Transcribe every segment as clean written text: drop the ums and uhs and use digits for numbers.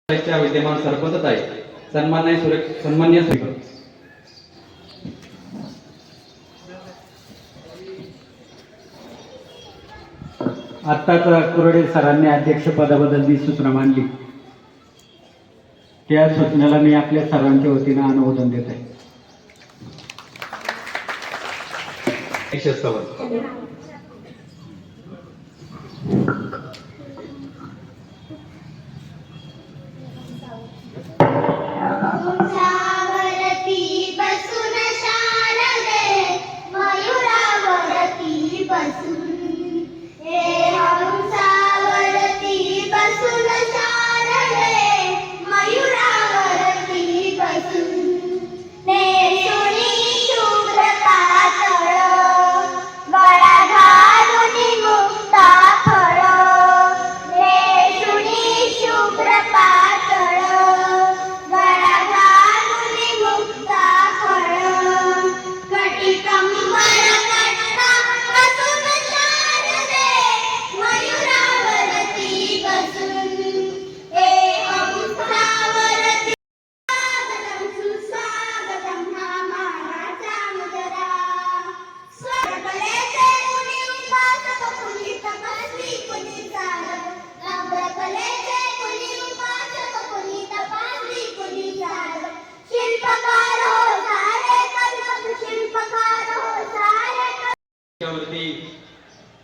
विद्यमान सरपंच आहे सन्माननीय आत्ताच कुरडे सरांनी अध्यक्षपदाबद्दल जी सूचना मांडली त्या सूचनेला मी आपल्या सर्वांच्या वतीने अनुमोदन देत आहे.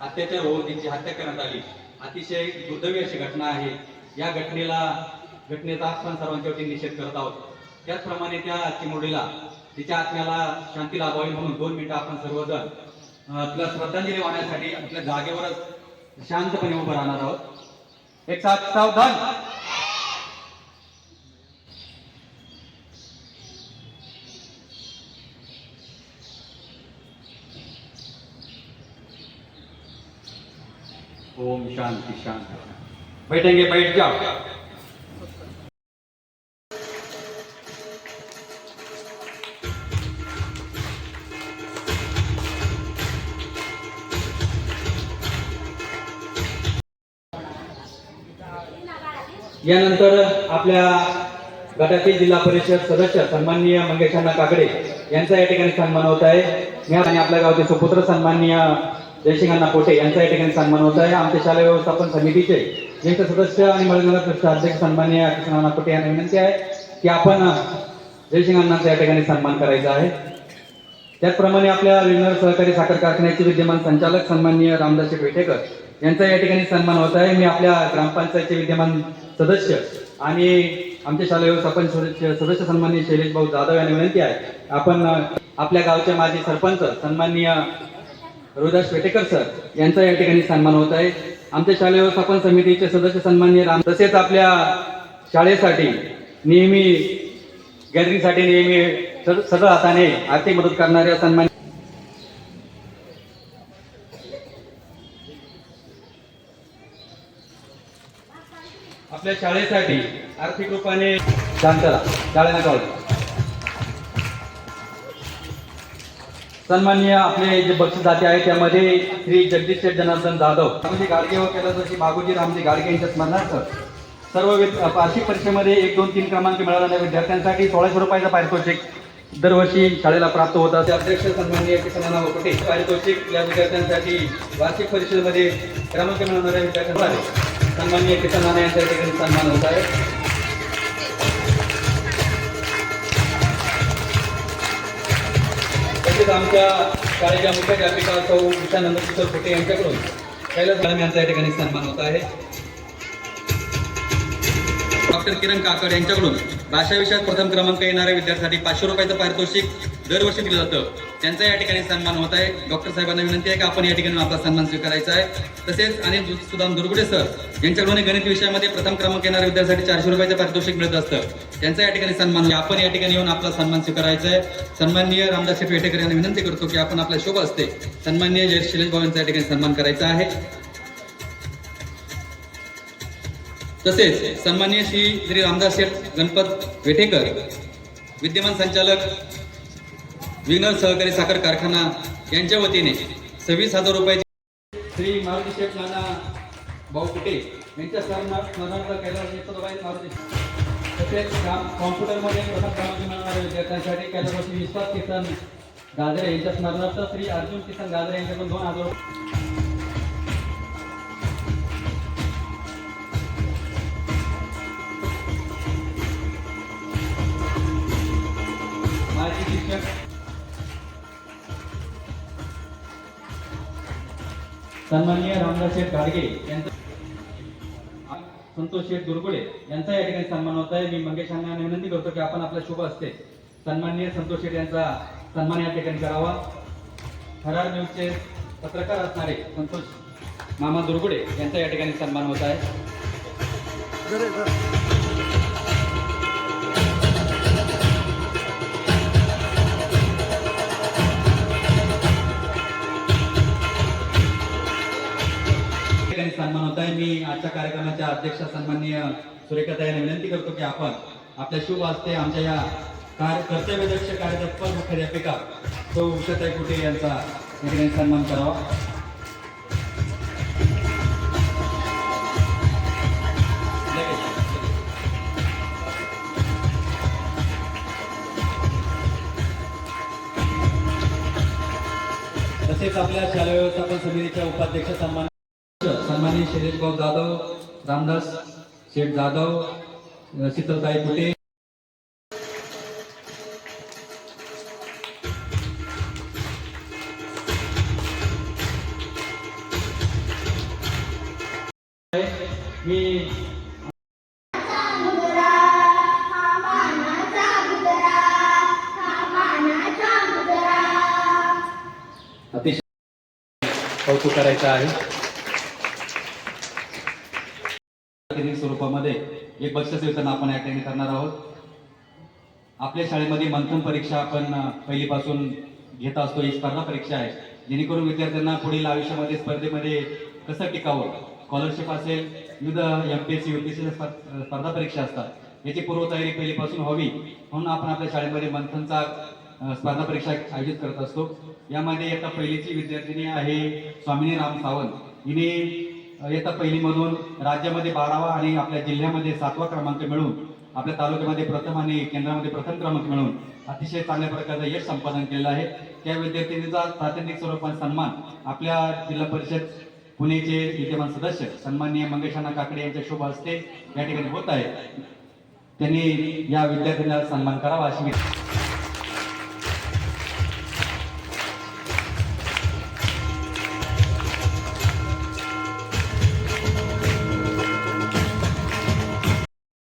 अत्याचार होऊन त्यांची हत्या करण्यात आली. अतिशय दुर्दैवी अशी घटना आहे. या घटनेचा आपण सर्वांच्या वतीने निषेध करत आहोत. त्याचप्रमाणे त्या चिमुरडीला तिच्या आत्म्याला शांती लाभावी म्हणून 2 मिनिटं आपण सर्वजण तिला श्रद्धांजली वाहण्यासाठी आपल्या जागेवरच शांतपणे उभं राहणार आहोत. एक साथ सावधान. ओम शांति शांति. बैठेंगे, बैठ जाओ. यानंतर आपल्या गटातील जिल्हा परिषद सदस्य सन्माननीय मंगेशांना काकडे यांचा या ठिकाणी सन्मान होत आहे. आणि आपल्या गावचे सुपुत्र सन्माननीय जयसिंगांना पोटे यांचा या ठिकाणी सन्मान होत आहे. आमच्या शालेय व्यवस्थापन समितीचे ज्येष्ठ सदस्य आणि मळनगर ट्रस्ट अध्यक्ष सन्माननीय कृष्णा पोटे यांना विनंती आहे की आपण जयसिंगांना या ठिकाणी सन्मान करायचा आहे. त्याचप्रमाणे आपल्या विघ्नर सहकारी साखर कारखान्याचे विद्यमान संचालक सन्माननीय रामदास वेठेकर यांचा या ठिकाणी सन्मान होत आहे. मी आपल्या ग्रामपंचायतचे विद्यमान सदस्य आणि आमच्या शालेय व्यवस्थापन सदस्य सन्माननीय शैलेश भाऊ जाधव यांना विनंती आहे आपण आपल्या गावचे माजी सरपंच सन्माननीय रोहिदास वेटेकर सर यांचा या ठिकाणी सन्मान होत आहे. आमच्या शालेय व्यवस्थापन समितीचे सदस्य सन्माननीय राम तसेच आपल्या शाळेसाठी नेहमी गॅदरिंगसाठी नेहमी सगळं हाताने आर्थिक मदत करणाऱ्या सन्मान आपल्या शाळेसाठी आर्थिक रूपाने शाळेला गाव सन्माननीय आपले जे बक्षीस दाते आहेत त्यामध्ये श्री जगदीश जनार्दन जाधव रामजी गाडगे व कैलासवासी बाबूजी रामजी गाडगे यांच्या स्मरणार्थ सर्व वार्षिक परीक्षेमध्ये 1, 2, 3 क्रमांक मिळालेल्या विद्यार्थ्यांसाठी 1600 रुपयाचं पारितोषिक दरवर्षी शाळेला प्राप्त होतात. अध्यक्ष सन्माननीय किसना कोटे पारितोषिक या विद्यार्थ्यांसाठी वार्षिक परीक्षेमध्ये क्रमांक मिळवणाऱ्या विद्यार्थ्यांना सन्माननीय किसना यांच्या ठिकाणी सन्मान होत आहे. तसेच आमच्या शाळेच्या मुख्याध्यापिका सौ उषा नंदकिशोर खोटे यांच्याकडून कैलास मॅडम यांचा या ठिकाणी सन्मान होत आहे. डॉक्टर किरण काकड यांच्याकडून भाषा विषयात प्रथम क्रमांक येणाऱ्या विद्यार्थ्यांसाठी 500 रुपयाचं पारितोषिक दरवर्षी दिलं जातं. त्यांचा या ठिकाणी सन्मान होत आहे. डॉक्टर साहेबांना विनंती आहे की आपण या ठिकाणी आपला सन्मान स्वीकारायचा आहे. तसेच अनिल सुदाम दुर्गुडे सर यांच्याकडून गणित विषयामध्ये प्रथम क्रमांक येणाऱ्या विद्यार्थ्यांसाठी 400 रुपयाचं पारितोषिक मिळत असतं. त्यांचा या ठिकाणी सन्मान आपण या ठिकाणी येऊन आपला सन्मान स्वीकारायचा आहे. सन्माननीय रामदास वेठेकर यांना विनंती करतो की आपण आपल्या शोभा असते सन्माननीय शैलेश भाऊ यांचा या ठिकाणी सन्मान करायचा आहे. तसेच सन्माननीय श्री रामदास गणपत वेठेकर विद्यमान संचालक विघ्नर सहकारी साखर कारखाना यांच्या वतीने 26,000 रुपये श्री मारुती शेठ नाना भाऊ कुटे यांच्या स्मरणार्थ कैलास यशोदाबाई मारुती तसेच कॉम्प्युटरमध्ये प्रथम क्रमांक मिळवणाऱ्या विद्यार्थ्यांसाठी कैलासवासी विश्वास किसन गाजरे यांच्या स्मरणार्थ श्री अर्जुन किसन गाजरे यांच्याकडून 2000 माजी शिक्षक सन्माननीय रामदास शेठ गाडगे यांचा संतोष शेठ दुर्गुडे यांचा या ठिकाणी सन्मान होत आहे. मी मंगेश अण्णांना विनंती करतो की आपण आपल्या शुभ हस्ते सन्माननीय संतोष शेठ यांचा सन्मान या ठिकाणी करावा. थरार न्यूजचे पत्रकार असणारे संतोष मामा दुर्गुडे यांचा या ठिकाणी सन्मान होत आहे. सन्मान होत आहे. मी आजच्या कार्यक्रमाच्या अध्यक्ष सन्माननीय सुरेखाताई यांना विनंती करतो की आपण आपल्या शुभ हस्ते आमच्या या कर्तव्यदक्ष कार्यतत्पर मुख्याध्यापिका सौ उषाताई कुटे यांचा या ठिकाणी सन्मान करावा. तसेच आपल्या शालेय व्यवस्थापन समितीच्या उपाध्यक्ष सन्माननीय शैलेश भाऊ जाधव, रामदास शेठ जाधव, शीतलताई कुटे, मी अतिशय कौतुक करायचं आहे. स्वरूपामध्ये एक बक्षीस वितरण आपण या ठिकाणी करणार आहोत. आपल्या शाळेमध्ये मंथन परीक्षा आपण पहिलीपासून घेत असतो. ही स्पर्धा परीक्षा आहे जेणेकरून विद्यार्थ्यांना पुढील आयुष्यामध्ये स्पर्धेमध्ये कसं टिकावं, स्कॉलरशिप असेल, विविध MPSC UPSC स्पर्धा परीक्षा असतात, याची पूर्वतयारी पहिलीपासून व्हावी म्हणून आपण आपल्या शाळेमध्ये मंथनचा स्पर्धा परीक्षा आयोजित करत असतो. यामध्ये इयत्ता पहिलीची विद्यार्थिनी आहे स्वामिनी राम सावंत. हिने इयत्ता पहिलीमधून राज्यामध्ये 12वा आणि आपल्या जिल्ह्यामध्ये 7वा क्रमांक मिळवून आपल्या तालुक्यामध्ये प्रथम आणि केंद्रामध्ये प्रथम क्रमांक मिळवून अतिशय चांगल्या प्रकारचं यश संपादन केलेलं आहे. त्या विद्यार्थिनीचा प्रातिनिधिक स्वरूपात सन्मान आपल्या जिल्हा परिषद पुणेचे विद्यमान सदस्य सन्माननीय मंगेश अण्णा काकडे यांच्या शुभ हस्ते या ठिकाणी होत आहे. त्यांनी या विद्यार्थ्यांना सन्मान करावा अशी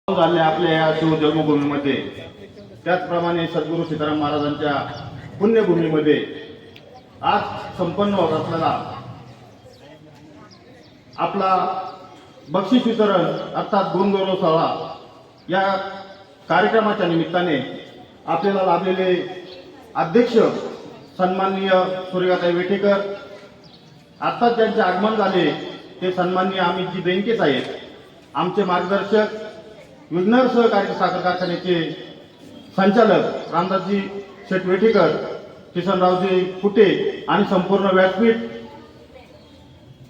झाले आपल्या या शिव जन्मभूमीमध्ये. त्याचप्रमाणे सद्गुरू सीताराम महाराजांच्या पुण्यभूमीमध्ये आज संपन्न होत असलेला आपला बक्षीस वितरण अर्थात गुणगौरव सोहळा या कार्यक्रमाच्या निमित्ताने आपल्याला लाभलेले अध्यक्ष सन्माननीय सूर्यकांताई वेठेकर, आत्ताच ज्यांचे आगमन झाले ते सन्माननीय अमितजी बेंके साहेब, आमचे मार्गदर्शक विघ्नर सहकारी साखर कारखान्याचे संचालक रामदासजी शेठ वेठेकर, किसनरावजी कुटे आणि संपूर्ण व्यासपीठ,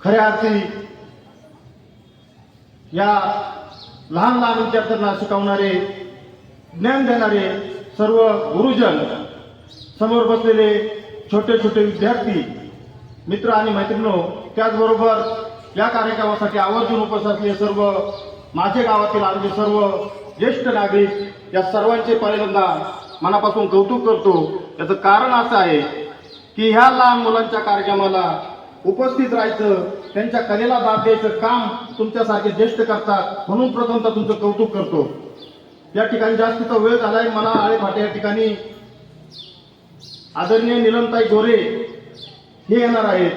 खऱ्या अर्थी या लहान लहान विद्यार्थ्यांना शिकवणारे, ज्ञान देणारे सर्व गुरुजन, समोर बसलेले छोटे छोटे विद्यार्थी, मित्र आणि मैत्रिणो, त्याचबरोबर या कार्यक्रमासाठी आवर्जून उपस्थित असलेले सर्व माझे गावातील आमचे सर्व ज्येष्ठ नागरिक, या सर्वांचे पहिल्यांदा मनापासून कौतुक करतो. याचं कारण असं आहे की ह्या लहान मुलांच्या कार्यक्रमाला उपस्थित राहायचं, त्यांच्या कलेला दाद द्यायचं काम तुमच्यासारखे ज्येष्ठ करतात, म्हणून प्रथमतः तुमचं कौतुक करतो. या ठिकाणी जास्तीचा वेळ झालाय. मला आळेफाटे या ठिकाणी आदरणीय नीलमताई गोरे हे येणार आहेत,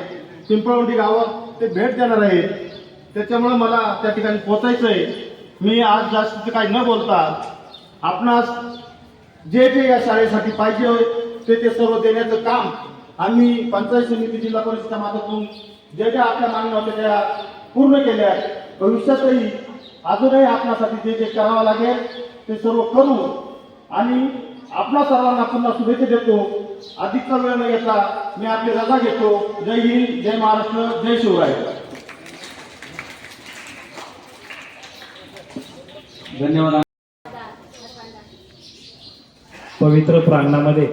पिंपळवंडी गावात ते भेट देणार आहेत, त्याच्यामुळे मला त्या ठिकाणी पोहोचायचंय. मी आज जास्त काही न बोलता आपणास जे जे या शाळेसाठी पाहिजे ते सर्व देण्याचं काम आम्ही पंचायत समिती, जिल्हा परिषदेच्या माध्यमातून जे जे आपल्या मागण्या होत्या त्या पूर्ण केल्या. भविष्यातही अजूनही आपणासाठी जे जे करावं लागेल ते सर्व करू आणि आपल्या सर्वांना पुन्हा शुभेच्छा देतो. अधिकचा वेळ न घेता मी आपली रजा घेतो. जय हिंद, जय महाराष्ट्र, जय शिवराय. धन्यवाद. पवित्र प्रांगणामध्ये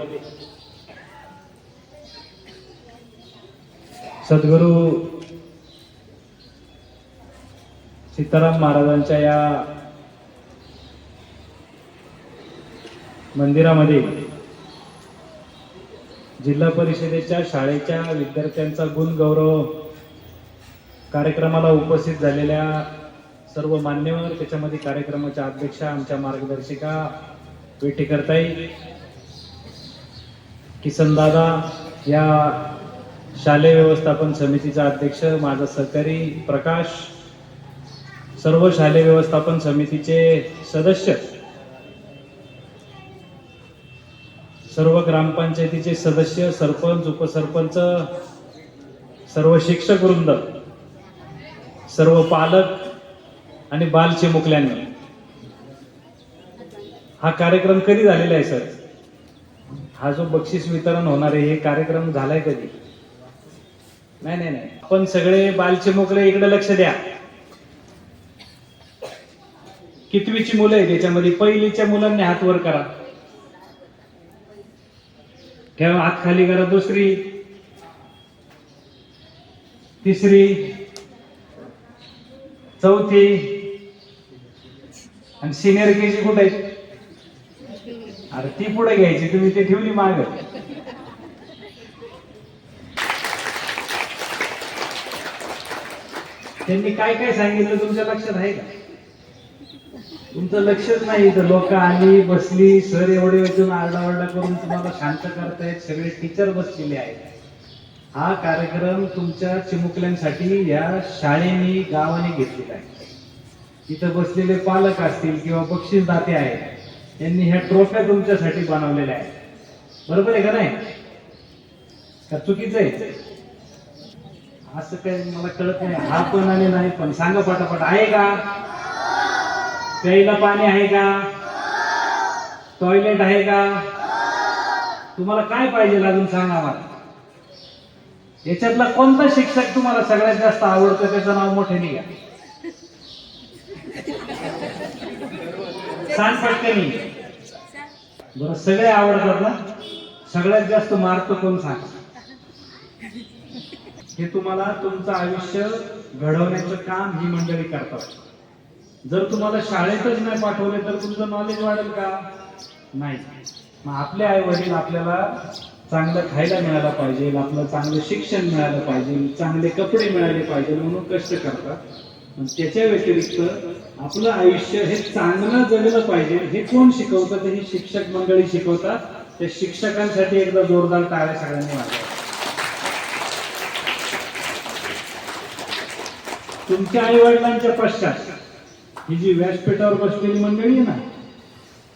सद्गुरू सीताराम महाराजांच्या या मंदिरामध्ये जिल्हा परिषदेच्या शाळेच्या विद्यार्थ्यांचा गुणगौरव कार्यक्रमाला उपस्थित झालेल्या सर्व मान्यवर, त्याच्यामध्ये कार्यक्रमाच्या अध्यक्षा, आमच्या मार्गदर्शिका वेटेकरताई, किसनदादा, या शालेय व्यवस्थापन समितीचा अध्यक्ष, माझा सहकारी प्रकाश, सर्व शालेय व्यवस्थापन समितीचे सदस्य, सर्व ग्रामपंचायतीचे सदस्य, सरपंच, उपसरपंच, सर्व शिक्षक वृंद, सर्व पालक आणि बाल चिमुकल्यांनी, हा कार्यक्रम कधी झालेला आहे सर? हा जो बक्षीस वितरण होणार आहे, हे कार्यक्रम झालाय कधी? नाही नाही नाही, आपण सगळे बाल चिमुकले इकडे लक्ष द्या. कितवीची मुलं आहे त्याच्यामध्ये? पहिलीच्या मुलांनी हात वर करा, ठेवा हात खाली करा. दुसरी, तिसरी, चौथी आणि सिनियर केजी कुठे आहेत? अरे ती पुढे घ्यायची, तुम्ही ते ठेवली माग. त्यांनी काय काय सांगितलं तुमच्या लक्षात आहे का? तुमचं लक्षच नाही. तर लोक आली, बसली, सर एवढे वाजून आरडाओरडा करून तुम्हाला शांत करतायत, सगळे टीचर बसलेले आहेत. हा कार्यक्रम तुमच्या चिमुकल्यांसाठी या शाळेने, गावाने घेतलेला आहे. इथं बसलेले पालक असतील किंवा बक्षीसदाते आहेत, त्यांनी ह्या ट्रॉफ्या तुमच्यासाठी बनवलेल्या आहेत. बरोबर आहे का नाही? का चुकीचं आहे? असं काही मला कळत नाही. हा पण आणि नाही पण, सांगा पटापट. आहे का? प्यायला पाणी आहे का? टॉयलेट आहे का? तुम्हाला काय पाहिजे अजून सांगा मला. याच्यातला कोणता शिक्षक तुम्हाला सगळ्यात जास्त आवडतं, त्याचं नाव मोठे निघा. सांग पटकनी. बरं, सगळे आवडतात ना? सगळ्यात जास्त मार्क कोण सांग? हे तुम्हाला तुमचं आयुष्य घडवण्याचं काम ही मंडळी करतात. जर तुम्हाला शाळेतच नाही पाठवले तर तुमचं नॉलेज वाढेल का? नाही. मग आपले आई वडील आपल्याला चांगलं खायला मिळालं पाहिजे, आपलं चांगलं शिक्षण मिळालं पाहिजे, चांगले कपडे मिळाले पाहिजे म्हणून कष्ट करतात. त्याच्या व्यतिरिक्त आपलं आयुष्य हे चांगलं जगलं पाहिजे हे कोण शिकवतं? तर ही शिक्षक मंडळी शिकवतात. त्या शिक्षकांसाठी एकदा जोरदार टाळ्या सगळ्यांनी वाजवा. तुमच्या आई वडिलांच्या पश्चात ही जी व्यासपीठावर बसलेली मंडळी आहे ना,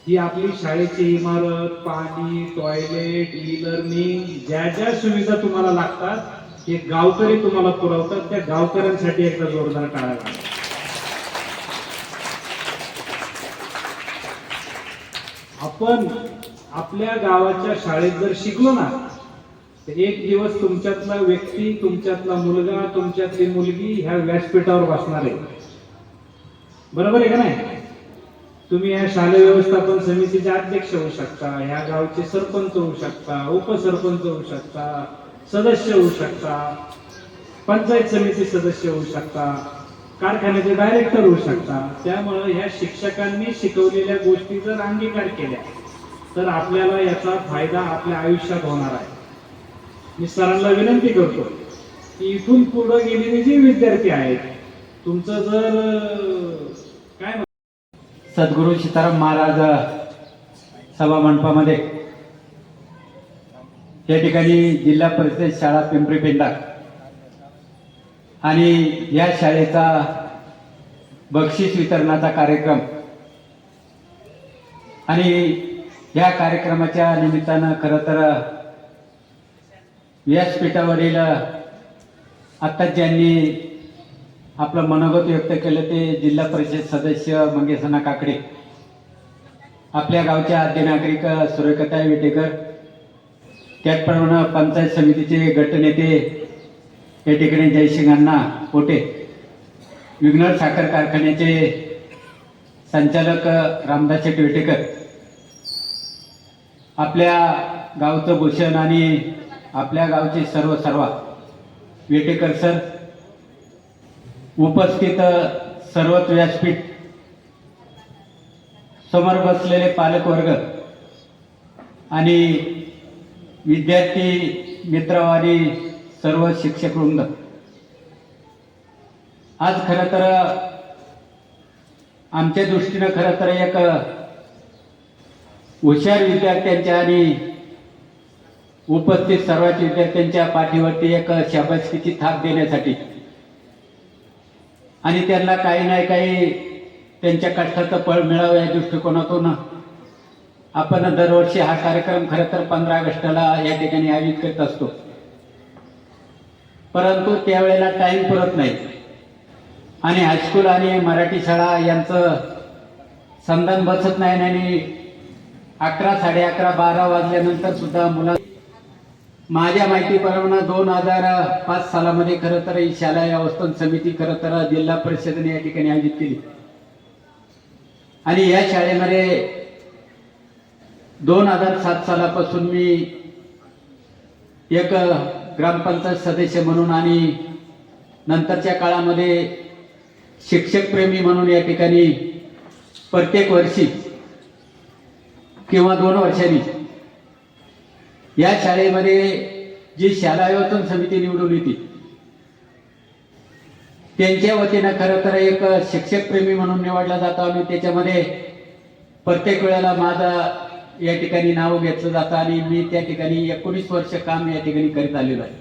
ही आपली शाळेची इमारत, पाणी, टॉयलेट, ई लर्निंग, ज्या ज्या सुविधा तुम्हाला लागतात हे गावकरी तुम्हाला पुरवतात. त्या गावकऱ्यांसाठी एकदा जोरदार टाळ्या वाजवा. आपण आपल्या गावाच्या शाळेत जर शिकलो ना, तर एक दिवस तुमच्यातला व्यक्ती, तुमच्यातला मुलगा, तुमच्यातली मुलगी ह्या व्यासपीठावर बसणार आहे. बरोबर आहे का नाही? तुम्ही या शालेय व्यवस्थापन समितीचे अध्यक्ष होऊ शकता, ह्या गावचे सरपंच होऊ शकता, उपसरपंच होऊ शकता, सदस्य होऊ शकता, पंचायत समिती सदस्य होऊ शकता, कारखान्याचे डायरेक्टर होऊ शकता. त्यामुळे ह्या शिक्षकांनी शिकवलेल्या गोष्टी जर अंगीकार केल्या तर आपल्याला याचा फायदा आपल्या आयुष्यात होणार आहे. मी सरांना विनंती करतो की इथून पुढे गेलेले जे विद्यार्थी आहेत, तुमचं जर काय सद्गुरू सीताराम महाराज सभा मंडपामध्ये या ठिकाणी जिल्हा परिषद शाळा पिंपरी पेंडा आणि या शाळेचा बक्षीस वितरणाचा कार्यक्रम, आणि या कार्यक्रमाच्या निमित्तानं खरं तर व्यासपीठावरील आता ज्यांनी आपलं मनोगत व्यक्त केलं ते जिल्हा परिषद सदस्य मंगेशना काकडे, आपल्या गावच्या आद्य नागरिक सुरेखाताई विटेकर, त्याचप्रमाणे पंचायत समितीचे गटनेते या ठिकाणी जयसिंग अण्णा पोटे, विघ्नर साखर कारखान्याचे संचालक रामदास शेठ वेटेकर, आपल्या गावचं भूषण आणि आपल्या गावचे सर्व वेटेकर सर, उपस्थित सर्वच व्यासपीठ, समोर बसलेले पालकवर्ग आणि विद्यार्थी मित्र आणि सर्व शिक्षक वृंद, आज खरं तर आमच्या दृष्टीनं खरं तर एक हुशार विद्यार्थ्यांच्या आणि उपस्थित सर्वच विद्यार्थ्यांच्या पाठीवरती एक शाबासकीची थाप देण्यासाठी आणि त्यांना काही नाही काही त्यांच्या कष्टाचं फळ मिळावं या दृष्टिकोनातून आपण दरवर्षी हा कार्यक्रम खरं तर 15 ऑगस्टला या ठिकाणी आयोजित करत असतो. परंतु त्यावेळेला टाइम पुरत नाही आणि हायस्कूल आणि मराठी शाळा यांचं संधान बसत नाही आणि 11, 11:30, 12 वाजल्यानंतर सुद्धा मुला माझ्या माहितीप्रमाणे 2005 सालामध्ये खरं तर ही शाळा व्यवस्थापन समिती खरं तर जिल्हा परिषदेने या ठिकाणी आयोजित केली आणि या शाळेमध्ये 2007 सालापासून मी एक ग्रामपंचायत सदस्य म्हणून आणि नंतरच्या काळामध्ये शिक्षक प्रेमी म्हणून या ठिकाणी प्रत्येक वर्षी किंवा 2 वर्षांनी या शाळेमध्ये जी शाळा आयोजन समिती निवडून येते त्यांच्या वतीनं खरं तर एक शिक्षक प्रेमी म्हणून निवडला जातो आणि त्याच्यामध्ये प्रत्येक वेळेला माझा या ठिकाणी नाव घेतलं जातं आणि मी त्या ठिकाणी 19 वर्ष काम या ठिकाणी करीत आलेलो आहे.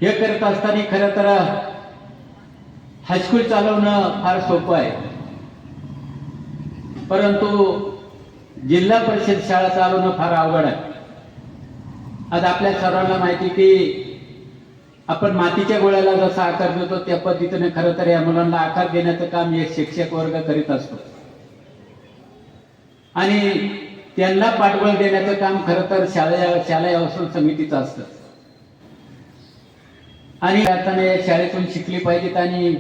हे करत असताना खरं तर हायस्कूल चालवणं फार सोपं आहे, परंतु जिल्हा परिषद शाळा चालवणं फार अवघड आहे. आज आपल्या सर्वांना माहिती की आपण मातीच्या गोळ्याला जसा आकार देतो त्या पद्धतीने खरं तर या मुलांना आकार देण्याचं काम एक शिक्षक वर्ग करीत असतो आणि त्यांना पाठबळ देण्याचं काम खरं तर शाळा व्यवस्थापन समितीचं असतं आणि अर्थाने या शाळेतून शिकली पाहिजेत आणि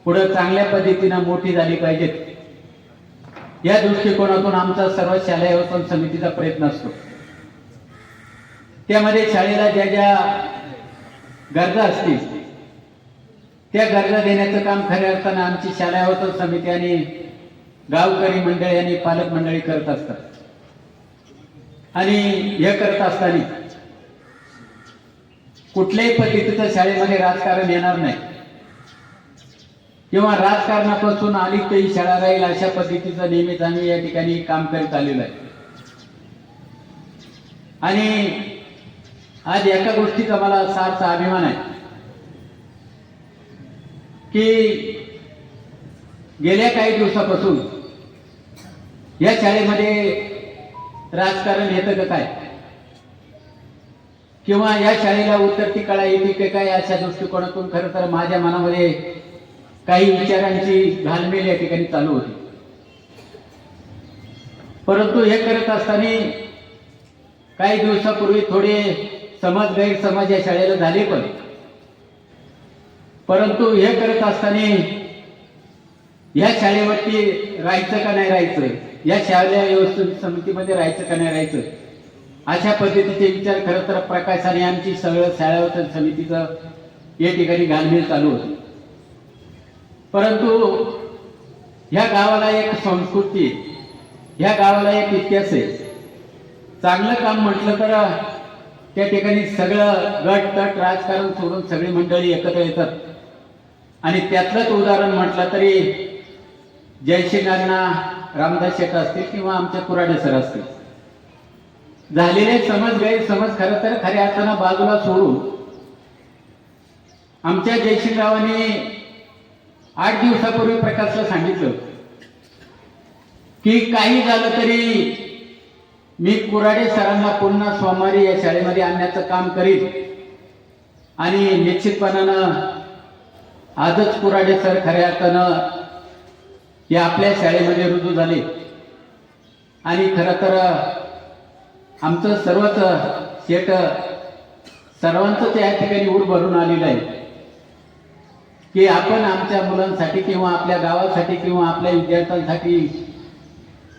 पुढे चांगल्या पद्धतीनं मोठी झाली पाहिजेत या दृष्टिकोनातून आमचा सर्व शाळा व्यवस्थापन समितीचा प्रयत्न असतो. त्यामध्ये शाळेला ज्या ज्या गरजा असतील त्या गरजा देण्याचं काम खऱ्या अर्थानं आमची शाळा व्यवस्थापन समिती आणि गावकरी मंडळी आणि पालक मंडळी करत असतात आणि हे करत असताना कुठल्याही पद्धतीचं शाळेमध्ये राजकारण येणार नाही किंवा राजकारणापासून अलिप्त ही शाळा राहील अशा पद्धतीचं नेहमीच आम्ही या ठिकाणी काम करीत आलेलो आहे. आणि आज एका गोष्टीचा मला सारसा अभिमान आहे की गेल्या काही दिवसापासून या शाळेमध्ये राजकारण येतं का काय किंवा या शाळेला उतरती कळा येते का काय अशा दृष्टिकोनातून खरं तर माझ्या मनामध्ये काही विचारांची घालमेल या ठिकाणी चालू होती. परंतु हे करत असताना काही दिवसापूर्वी थोडे गैरसमज या शाळेला झाले परंतु हे करत असताना या शाळेवरती राहायचं का नाही राहायचं, या शाळा व्यवस्थापन समितीमध्ये राहायचं का नाही राहायचं अशा पद्धतीचे विचार खरं तर प्रकाशाने आमची सगळं शाळा व्यवस्थापन समितीचं या ठिकाणी घालमेल चालू होती. परंतु ह्या गावाला एक संस्कृती, ह्या गावाला एक इतिहास आहे. चांगलं काम म्हटलं तर त्या ठिकाणी सगळं गट तट राजकारण सोडून सगळी मंडळी एकत्र येतात आणि त्यातलंच उदाहरण म्हटलं तरी जयसिंगांना रामदास शेठ असतील किंवा आमचे कुराडे सर असतील, झालेले गैरसमज खरं तर खऱ्या अर्थानं बाजूला सोडून आमच्या जयसिंगरावांनी 8 दिवसापूर्वी प्रकाशला सांगितलं की काही झालं तरी मी कुराडे सरांना पुन्हा सोमवारी या शाळेमध्ये आणण्याचं काम करीन आणि निश्चितपणानं आजच कुराडे सर खऱ्या अर्थानं या आपल्या शाळेमध्ये रुजू झाले आणि खरं तर आमचं सर्वच शेट सर्वांचंच या ठिकाणी ऊर भरून आलेलं आहे. की आपण आमच्या मुलांसाठी किंवा आपल्या गावासाठी किंवा आपल्या विद्यार्थ्यांसाठी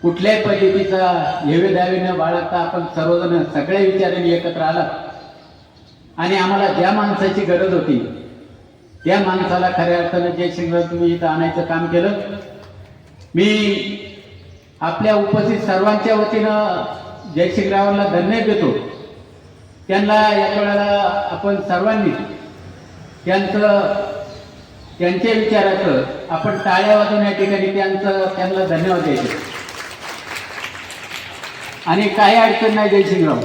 कुठल्याही पद्धतीचा हेवे दावे न बाळगता आपण सर्वजण सगळ्या विचारांनी एकत्र आलात आणि आम्हाला ज्या माणसाची गरज होती त्या माणसाला खऱ्या अर्थानं जयसिंगराव तुम्ही इथं आणायचं काम केलं. मी आपल्या उपस्थित सर्वांच्या वतीनं जयसिंगरावांना धन्यवाद देतो. त्यांना या वेळेला आपण सर्वांनी त्यांच्या विचाराचं आपण टाळ्या वाजवून या ठिकाणी त्यांना धन्यवाद द्यायचे. आणि काही अडचण नाही जयसिंगराव,